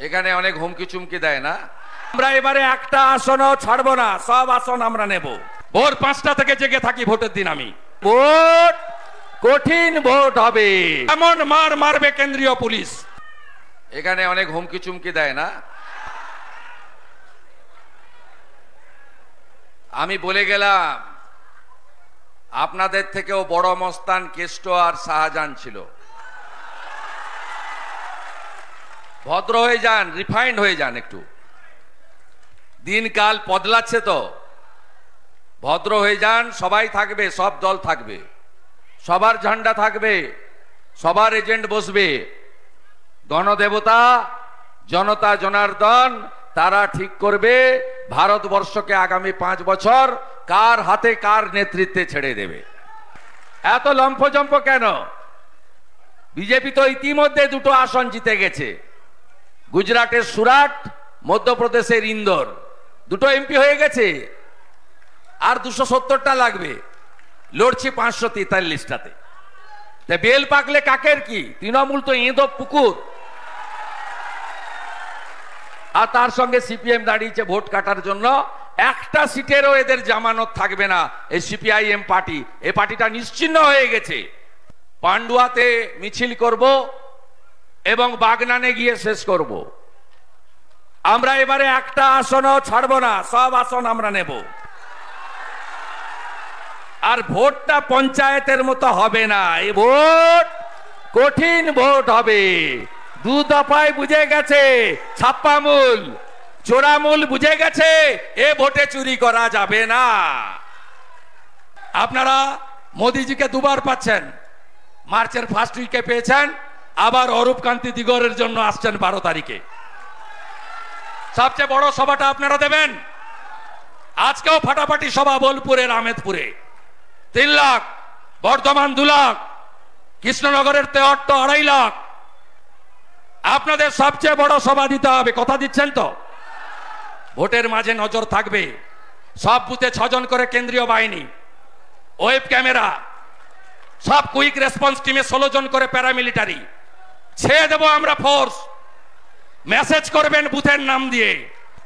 এখানে অনেক হুমকি চুমকি দেয় না। আমরা এবারে একটা আসনও ছাড়বো না, সব আসন আমরা নেব। ভোর 5টা থেকে জেগে থাকি ভোটের দিন আমি। ভোট কঠিন ভোট হবে, এমন মার মারবে কেন্দ্রীয় পুলিশ। এখানে অনেক হুমকি চুমকি দেয় না। আমি বলে গেলাম আপনাদের থেকেও বড় মস্তান কেষ্ট আর শাহজাহান ছিল। ভদ্র হয়ে যান, রিফাইন্ড হয়ে যান, একটু দিনকাল বদলাচ্ছে তো, ভদ্র হয়ে যান। সবাই থাকবে, সব দল থাকবে, সবার ঝান্ডা থাকবে, সবার এজেন্ট বসবে। গণদেবতা জনতা জনার্দন তারা ঠিক করবে ভারতবর্ষকে আগামী 5 বছর কার হাতে কার নেতৃত্বে ছেড়ে দেবে। এত লম্ফজম্প কেন? বিজেপি তো ইতিমধ্যে 2টো আসন জিতে গেছে, গুজরাটের সুরাট, মধ্যপ্রদেশের ইন্দোর, 2টো এমপি হয়ে গেছে, আর 270টা লাগবে। লড়ছি 543টাতে। বেল পাকলে কাকের কি? তৃণমূল তো এঁদো পুকুর। আর তার সঙ্গে সিপিএম দাঁড়িয়েছে ভোট কাটার জন্য। একটা সিটেরও এদের জামানত থাকবে না। এই সিপিআইএম পার্টি, এই পার্টিটা নিশ্চিহ্ন হয়ে গেছে। পান্ডুয়াতে মিছিল করব এবং বাগনানে গিয়ে শেষ করব। আমরা এবারে একটা আসনও ছাড়বো না, সব আসন আমরা নেব। আর ভোটটা পঞ্চায়েতের মতো হবে না, এই ভোট কঠিন ভোট হবে। 2 দফায় বুঝে গেছে ছাপ্পামূল, চোরামূল বুঝে গেছে এ ভোটে চুরি করা যাবে না। আপনারা মোদিজিকে 2বার পাচ্ছেন, মার্চের ফার্স্ট উইকে পেয়েছেন, আবার অরূপ কান্তি দিগরের জন্য আসছেন 12 তারিখে। সবচেয়ে বড় সভাটা আপনারা দেবেন। আজকেও ফাটাফাটি সভা বোলপুরের আহমেদপুরে 3 লাখ, বর্ধমান 2 লাখ, কৃষ্ণনগরের 2.5 লাখ। আপনাদের সবচেয়ে বড় সভা দিতে হবে, কথা দিচ্ছেন তো? ভোটের মাঝে নজর থাকবে, সব বুথে 6 জন করে কেন্দ্রীয় বাহিনী, ওয়েব ক্যামেরা, সব কুইক রেসপন্স টিমে 16 জন করে প্যারামিলিটারি ছেড়ে দেবো আমরা ফোর্স। মেসেজ করবেন বুথের নাম দিয়ে।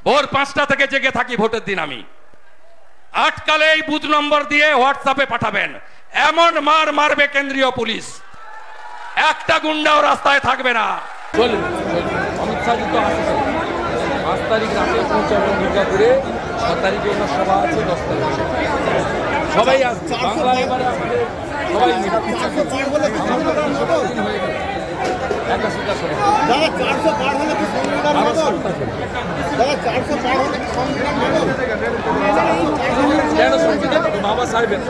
ভোর 5টা থেকে জেগে থাকি ভোটের দিন আমি। আটকালে এই বুথ নম্বর দিয়ে হোয়াটসঅ্যাপে পাঠাবেন। এমন মার মারবে কেন্দ্রীয় পুলিশ, একটা গুন্ডাও রাস্তায় থাকবে না। চলুন, অমিত শাহ তো আসছে 5 তারিখ রাতে পৌঁছাবেন দুর্গাপুরে। 6 তারিখে ওনার সভা আছে, 10 তারিখে সবাই আসছে। বাংলা এবারে আমাদের সবাই বাবা সাহেবের